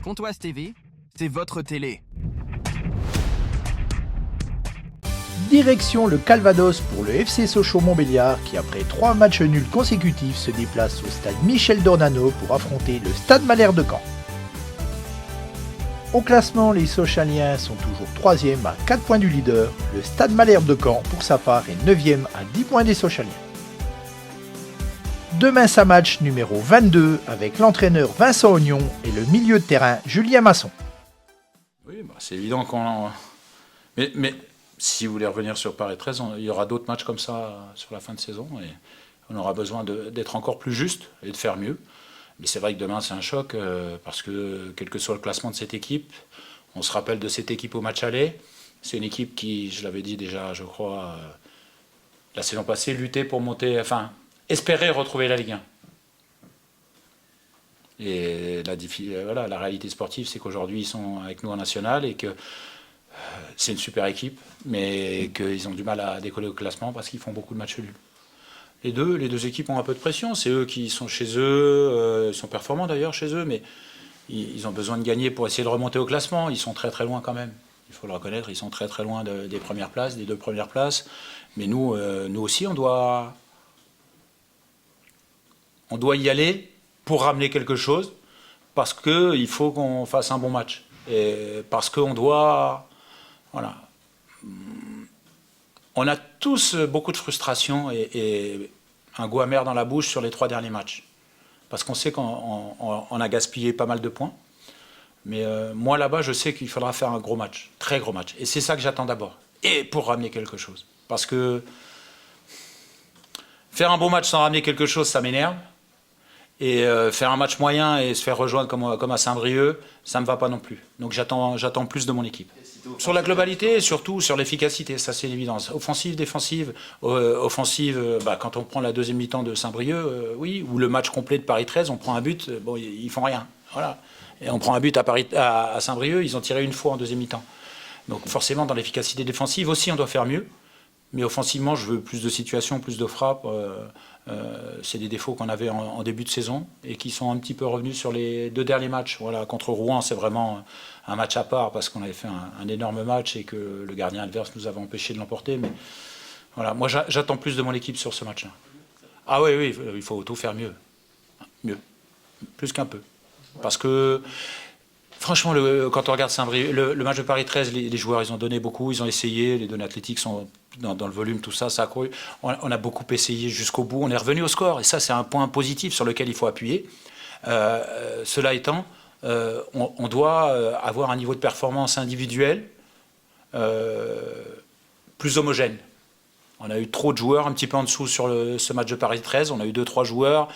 Pontoise TV, c'est votre télé. Direction le Calvados pour le FC Sochaux-Montbéliard qui, après 3 matchs nuls consécutifs, se déplace au stade Michel Dornano pour affronter le Stade Malherbe de Caen. Au classement, les Sochaliens sont toujours 3e à 4 points du leader. Le Stade Malherbe de Caen, pour sa part, est 9e à 10 points des Sochaliens. Demain, ça match numéro 22 avec l'entraîneur Vincent Ognon et le milieu de terrain Julien Masson. Oui, c'est évident qu'on... Mais si vous voulez revenir sur Paris 13, il y aura d'autres matchs comme ça sur la fin de saison et on aura besoin d'être encore plus juste et de faire mieux. Mais c'est vrai que demain c'est un choc parce que quel que soit le classement de cette équipe, on se rappelle de cette équipe au match aller. C'est une équipe qui, je l'avais dit déjà, je crois, la saison passée, luttait pour monter, enfin, espérer retrouver la Ligue 1. Et la réalité sportive, c'est qu'aujourd'hui ils sont avec nous en national et que c'est une super équipe, mais qu'ils ont du mal à décoller au classement parce qu'ils font beaucoup de matchs nuls. Les deux équipes ont un peu de pression, c'est eux qui sont chez eux, ils sont performants d'ailleurs chez eux, mais ils ont besoin de gagner pour essayer de remonter au classement. Ils sont très très loin quand même, il faut le reconnaître, ils sont très très loin des premières places, des 2 premières places. Mais nous aussi, on doit y aller pour ramener quelque chose, parce qu'il faut qu'on fasse un bon match. Et parce qu'on doit... Voilà. On a tous beaucoup de frustration et un goût amer dans la bouche sur les 3 derniers matchs. Parce qu'on sait qu'on a gaspillé pas mal de points. Mais moi, là-bas, je sais qu'il faudra faire un gros match, très gros match. Et c'est ça que j'attends d'abord. Et pour ramener quelque chose. Parce que faire un bon match sans ramener quelque chose, ça m'énerve. Et faire un match moyen et se faire rejoindre comme à Saint-Brieuc, ça ne me va pas non plus. Donc j'attends plus de mon équipe. Sur la globalité et surtout sur l'efficacité, ça c'est l'évidence. Offensive, défensive. Offensive, quand on prend la deuxième mi-temps de Saint-Brieuc, oui, ou le match complet de Paris 13, on prend un but, bon, ils font rien. Voilà. Et on prend un but à Saint-Brieuc, ils ont tiré une fois en deuxième mi-temps. Donc forcément, dans l'efficacité défensive aussi, on doit faire mieux. Mais offensivement, je veux plus de situations, plus de frappes. C'est des défauts qu'on avait en début de saison et qui sont un petit peu revenus sur les 2 derniers matchs. Voilà, contre Rouen, c'est vraiment un match à part parce qu'on avait fait un énorme match et que le gardien adverse nous avait empêché de l'emporter. Mais voilà, moi j'attends plus de mon équipe sur ce match-là. Ah oui, il faut tout faire mieux. Mieux. Plus qu'un peu. Parce que... Franchement, quand on regarde Saint-Brieuc, le match de Paris 13, les joueurs, ils ont donné beaucoup, ils ont essayé, les données athlétiques sont dans le volume, tout ça, ça a couru. On a beaucoup essayé jusqu'au bout, on est revenu au score, et ça, c'est un point positif sur lequel il faut appuyer. Cela étant, on doit avoir un niveau de performance individuelle plus homogène. On a eu trop de joueurs un petit peu en dessous sur ce match de Paris 13. On a eu 2-3 joueurs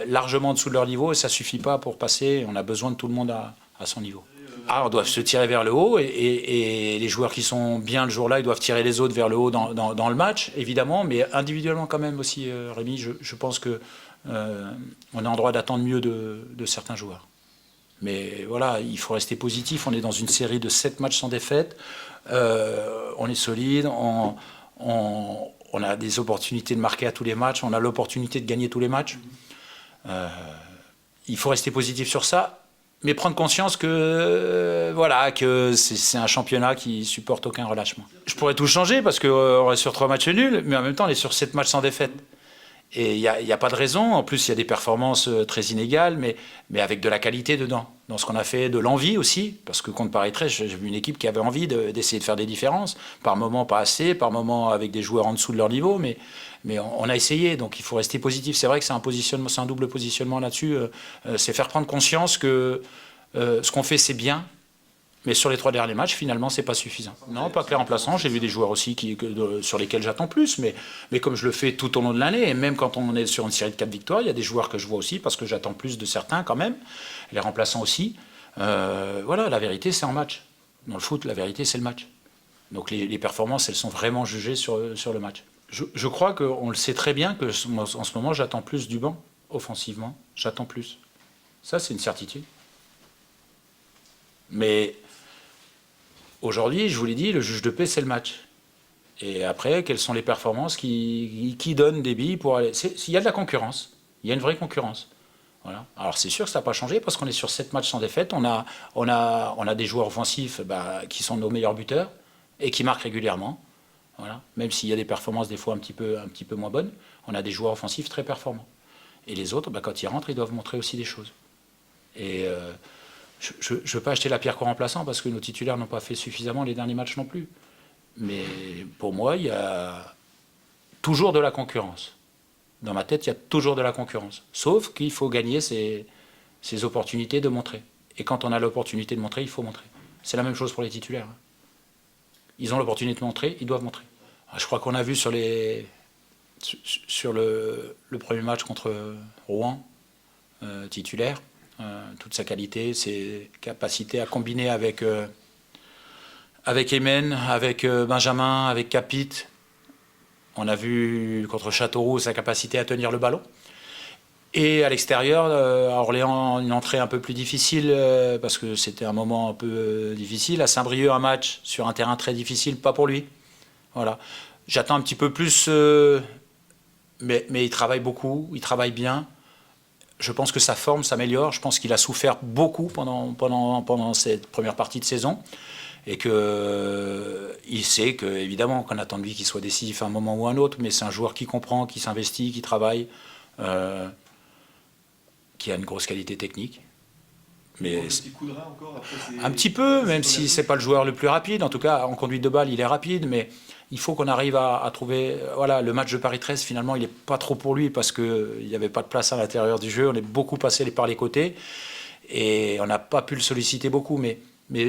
largement en dessous de leur niveau et ça ne suffit pas pour passer. On a besoin de tout le monde à son niveau. On doit se tirer vers le haut et les joueurs qui sont bien le jour-là, ils doivent tirer les autres vers le haut dans le match, évidemment, mais individuellement quand même aussi, Rémi. Je pense qu'on est en droit d'attendre mieux de certains joueurs. Mais voilà, il faut rester positif. On est dans une série de 7 matchs sans défaite. On est solide. On a des opportunités de marquer à tous les matchs, on a l'opportunité de gagner tous les matchs. Il faut rester positif sur ça, mais prendre conscience que c'est un championnat qui supporte aucun relâchement. Je pourrais tout changer parce qu'on est sur 3 matchs nuls, mais en même temps on est sur 7 matchs sans défaite. Et il n'y a pas de raison. En plus, il y a des performances très inégales, mais avec de la qualité dedans. Dans ce qu'on a fait, de l'envie aussi. Parce que contre Paris 13, j'ai vu une équipe qui avait envie d'essayer de faire des différences. Par moments, pas assez. Par moments, avec des joueurs en dessous de leur niveau. Mais on a essayé. Donc, il faut rester positif. C'est vrai que c'est un double positionnement là-dessus. C'est faire prendre conscience que ce qu'on fait, c'est bien. Mais sur les 3 derniers matchs, finalement, c'est pas suffisant. Non, pas que les remplaçants. J'ai vu des joueurs aussi sur lesquels j'attends plus. Mais comme je le fais tout au long de l'année, et même quand on est sur une série de 4 victoires, il y a des joueurs que je vois aussi parce que j'attends plus de certains quand même. Les remplaçants aussi. Voilà, la vérité, c'est en match. Dans le foot, la vérité, c'est le match. Donc les performances, elles sont vraiment jugées sur le match. Je crois qu'on le sait très bien que en ce moment, j'attends plus du banc, offensivement. J'attends plus. Ça, c'est une certitude. Mais... Aujourd'hui, je vous l'ai dit, le juge de paix, c'est le match. Et après, quelles sont les performances qui donnent des billes pour aller... Il y a de la concurrence. Il y a une vraie concurrence. Voilà. Alors c'est sûr que ça n'a pas changé parce qu'on est sur 7 matchs sans défaite. On a des joueurs offensifs qui sont nos meilleurs buteurs et qui marquent régulièrement. Voilà. Même s'il y a des performances des fois un petit peu moins bonnes, on a des joueurs offensifs très performants. Et les autres, quand ils rentrent, ils doivent montrer aussi des choses. Et je ne veux pas acheter la pierre qu'au remplaçant parce que nos titulaires n'ont pas fait suffisamment les derniers matchs non plus. Mais pour moi, il y a toujours de la concurrence. Dans ma tête, il y a toujours de la concurrence. Sauf qu'il faut gagner ces opportunités de montrer. Et quand on a l'opportunité de montrer, il faut montrer. C'est la même chose pour les titulaires. Ils ont l'opportunité de montrer, ils doivent montrer. Je crois qu'on a vu sur le premier match contre Rouen, titulaire, toute sa qualité, ses capacités à combiner avec Emen, avec Benjamin, avec Capit. On a vu contre Châteauroux sa capacité à tenir le ballon. Et à l'extérieur, à Orléans, une entrée un peu plus difficile parce que c'était un moment un peu difficile. À Saint-Brieuc, un match sur un terrain très difficile, pas pour lui. Voilà. J'attends un petit peu plus, mais il travaille beaucoup, il travaille bien. Je pense que sa forme s'améliore. Je pense qu'il a souffert beaucoup pendant cette première partie de saison. Et qu'il sait qu'évidemment qu'on attend de lui qu'il soit décisif à un moment ou à un autre, mais c'est un joueur qui comprend, qui s'investit, qui travaille, qui a une grosse qualité technique. Mais un petit peu, même si c'est pas le joueur le plus rapide. En tout cas, en conduite de balle, il est rapide, mais il faut qu'on arrive à trouver... Voilà, le match de Paris 13, finalement, il n'est pas trop pour lui parce qu'il n'y avait pas de place à l'intérieur du jeu. On est beaucoup passé par les côtés et on n'a pas pu le solliciter beaucoup, mais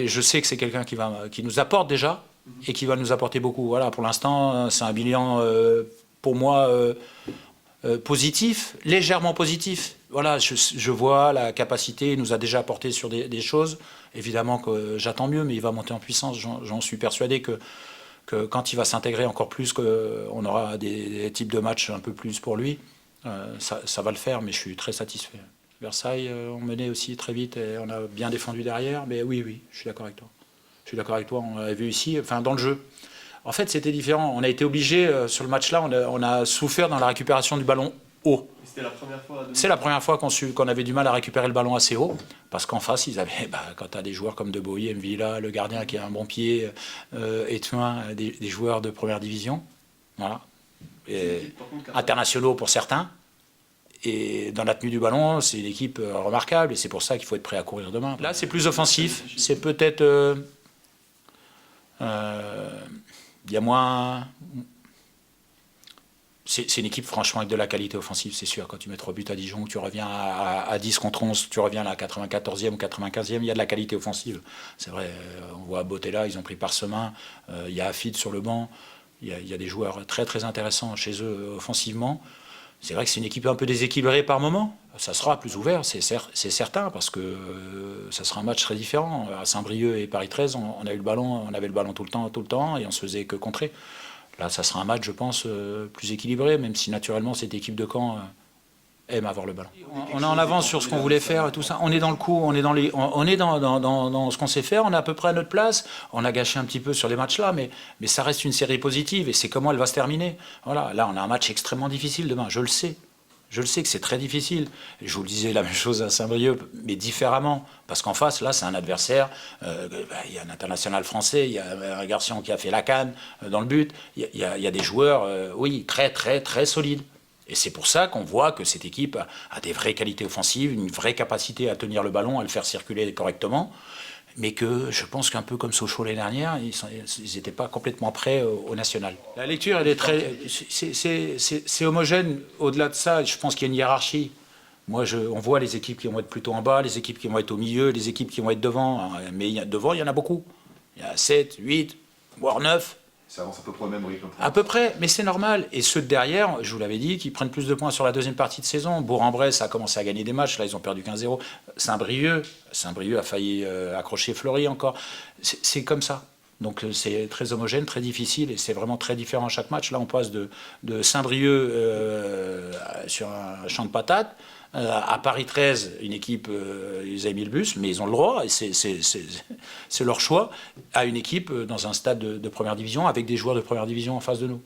je sais que c'est quelqu'un qui nous apporte déjà et qui va nous apporter beaucoup. Voilà, pour l'instant, c'est un bilan pour moi positif, légèrement positif. Voilà, je vois la capacité, il nous a déjà apporté sur des choses. Évidemment que j'attends mieux, mais il va monter en puissance. J'en suis persuadé que quand il va s'intégrer encore plus, qu'on aura des types de matchs un peu plus pour lui, ça va le faire, mais je suis très satisfait. Versailles, on menait aussi très vite et on a bien défendu derrière. Mais oui, je suis d'accord avec toi. Je suis d'accord avec toi, on l'avait vu ici, enfin dans le jeu. En fait, c'était différent. On a été obligé, sur le match-là, on a souffert dans la récupération du ballon haut. C'était la première fois C'est la première fois qu'on avait du mal à récupérer le ballon assez haut, parce qu'en face, ils avaient, quand tu as des joueurs comme De Boy, Mvila, le gardien qui a un bon pied, Etuin, des joueurs de première division, voilà. Et internationaux pour certains. Et dans la tenue du ballon, c'est une équipe remarquable et c'est pour ça qu'il faut être prêt à courir demain. Là, c'est plus offensif. C'est peut-être... il y a moins... C'est une équipe franchement avec de la qualité offensive, c'est sûr. Quand tu mets 3 buts à Dijon, tu reviens à 10 contre 11, tu reviens à la 94e ou 95e, il y a de la qualité offensive. C'est vrai, on voit Botella, ils ont pris Parsemin, il y a Afid sur le banc, il y a des joueurs très très intéressants chez eux offensivement. C'est vrai que c'est une équipe un peu déséquilibrée par moment. Ça sera plus ouvert, c'est certain, parce que ça sera un match très différent. À Saint-Brieuc et Paris 13, on avait le ballon tout le temps, et on se faisait que contrer. Là, ça sera un match, je pense, plus équilibré, même si naturellement cette équipe de Caen aime avoir le ballon. On est en avance sur ce qu'on voulait faire et tout ça. On est dans le coup, on est dans ce qu'on sait faire, on est à peu près à notre place. On a gâché un petit peu sur les matchs là, mais ça reste une série positive et c'est comment elle va se terminer. Voilà, là on a un match extrêmement difficile demain, je le sais. Je le sais que c'est très difficile. Je vous le disais la même chose à Saint-Brieuc, mais différemment. Parce qu'en face, là, c'est un adversaire. Il y a un international français, il y a un garçon qui a fait la CAN dans le but. Il y a des joueurs, oui, très, très, très solides. Et c'est pour ça qu'on voit que cette équipe a des vraies qualités offensives, une vraie capacité à tenir le ballon, à le faire circuler correctement. Mais que je pense qu'un peu comme Sochaux l'année dernière, ils n'étaient pas complètement prêts au national. La lecture, elle est très... C'est homogène. Au-delà de ça, je pense qu'il y a une hiérarchie. Moi, on voit les équipes qui vont être plutôt en bas, les équipes qui vont être au milieu, les équipes qui vont être devant. Mais devant, il y en a beaucoup. Il y a 7, 8, voire 9. Ça avance à peu près au même rythme. À peu près, mais c'est normal. Et ceux de derrière, je vous l'avais dit, qui prennent plus de points sur la deuxième partie de saison. Bourg-en-Bresse a commencé à gagner des matchs. Là, ils ont perdu 15-0. Saint-Brieuc a failli accrocher Fleury encore. C'est comme ça. Donc c'est très homogène, très difficile. Et c'est vraiment très différent à chaque match. Là, on passe de Saint-Brieuc sur un champ de patates à Paris 13, une équipe, ils avaient mis le bus, mais ils ont le droit, et c'est leur choix, à une équipe dans un stade de première division, avec des joueurs de première division en face de nous.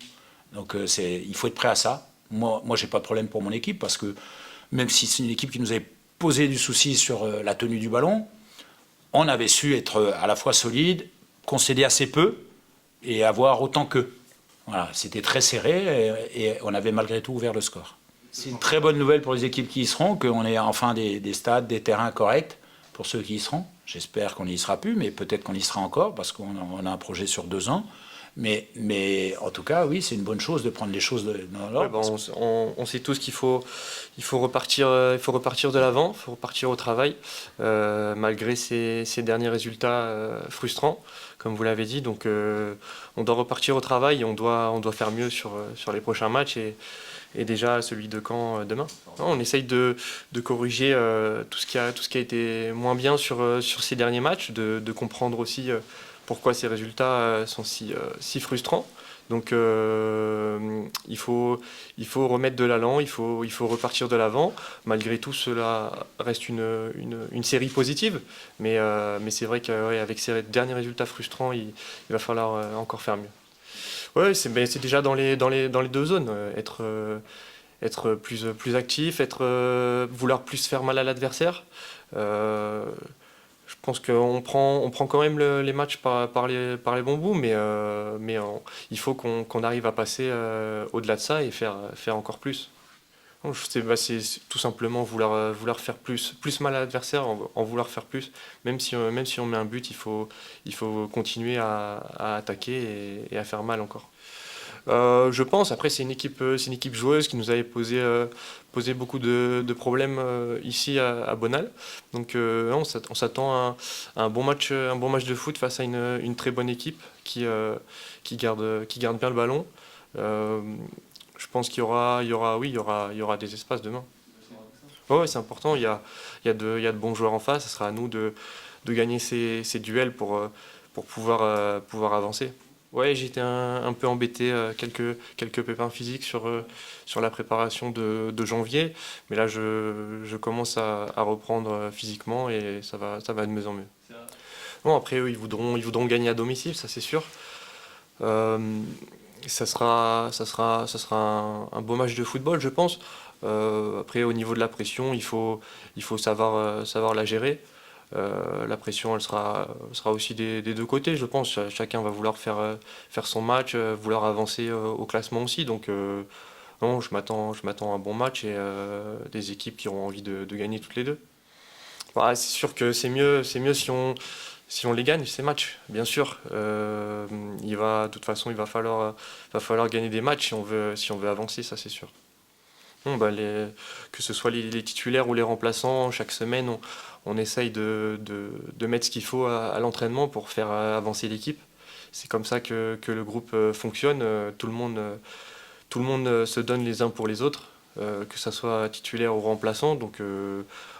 Donc il faut être prêt à ça. Moi j'ai pas de problème pour mon équipe, parce que même si c'est une équipe qui nous avait posé du souci sur la tenue du ballon. On avait su être à la fois solide, concéder assez peu et avoir autant qu'eux. Voilà, c'était très serré et on avait malgré tout ouvert le score. C'est une très bonne nouvelle pour les équipes qui y seront, qu'on ait enfin des stades, des terrains corrects pour ceux qui y seront. J'espère qu'on n'y sera plus, mais peut-être qu'on y sera encore parce qu'on a un projet sur 2 ans. Mais en tout cas, oui, c'est une bonne chose de prendre les choses dans l'ordre. On sait tous qu'il faut repartir de l'avant, il faut repartir au travail, malgré ces derniers résultats frustrants, comme vous l'avez dit. Donc on doit repartir au travail et on doit faire mieux sur les prochains matchs et déjà celui de Caen demain. On essaye de corriger tout ce qui a été moins bien sur ces derniers matchs, de comprendre aussi pourquoi ces résultats sont si frustrants. Donc il faut remettre de l'allant, il faut repartir de l'avant. Malgré tout, cela reste une série positive. Mais c'est vrai qu'avec ces derniers résultats frustrants, il va falloir encore faire mieux. Ouais, c'est déjà dans les 2 zones. Être plus actif, vouloir plus faire mal à l'adversaire. Je pense qu'on prend quand même les matchs par les bons bouts, mais il faut qu'on arrive à passer au-delà de ça et faire encore plus. C'est tout simplement vouloir faire plus mal à l'adversaire, en vouloir faire plus. Même si on met un but, il faut continuer à attaquer et à faire mal encore. Je pense, après c'est une équipe joueuse qui nous avait posé beaucoup de problèmes ici à Bonal. Donc on s'attend à un bon match de foot face à une très bonne équipe qui garde bien le ballon. Je pense qu'il y aura des espaces demain. Ouais, c'est important, il y a de bons joueurs en face, ce sera à nous de gagner ces duels pour pouvoir avancer. Ouais, j'étais un peu embêté, quelques pépins physiques sur la préparation de janvier, mais là je commence à reprendre physiquement et ça va de mieux en mieux. Bon, après eux, ils voudront gagner à domicile, ça c'est sûr. Ça sera un beau match de football, je pense. Après, au niveau de la pression, il faut savoir la gérer. La pression, elle sera aussi des 2 côtés, je pense. Chacun va vouloir faire son match, vouloir avancer au classement aussi. Donc, non, je m'attends à un bon match et des équipes qui auront envie de gagner toutes les 2. Bah, c'est sûr que c'est mieux si on les gagne, ces matchs, bien sûr. De toute façon, il va falloir gagner des matchs si on veut avancer, ça c'est sûr. Bon, que ce soit les titulaires ou les remplaçants, chaque semaine, on essaye de mettre ce qu'il faut à l'entraînement pour faire avancer l'équipe. C'est comme ça que le groupe fonctionne. Tout le monde se donne les uns pour les autres, que ce soit titulaire ou remplaçant. Donc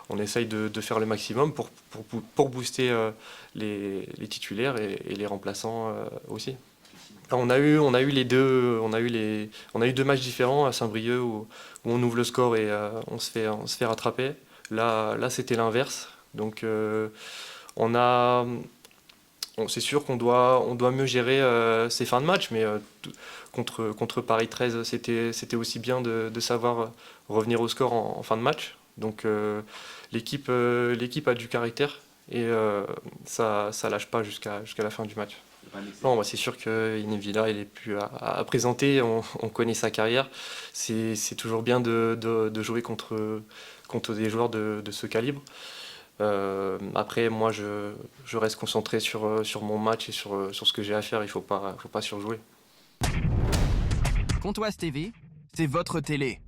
on essaye de faire le maximum pour booster les titulaires et les remplaçants aussi. Alors, on a eu les deux, on a eu 2 matchs différents à Saint-Brieuc où on ouvre le score et on se fait rattraper. Là c'était l'inverse. Donc c'est sûr qu'on doit mieux gérer ces fins de match, mais contre Paris 13, c'était aussi bien de savoir revenir au score en fin de match. Donc l'équipe a du caractère et ça lâche pas jusqu'à la fin du match. Non, c'est sûr qu'Inevilla, il est plus à présenter, on connaît sa carrière. C'est toujours bien de jouer contre des joueurs de ce calibre. Après, moi, je reste concentré sur mon match et sur ce que j'ai à faire. Il faut pas surjouer. Pontoise TV, c'est votre télé.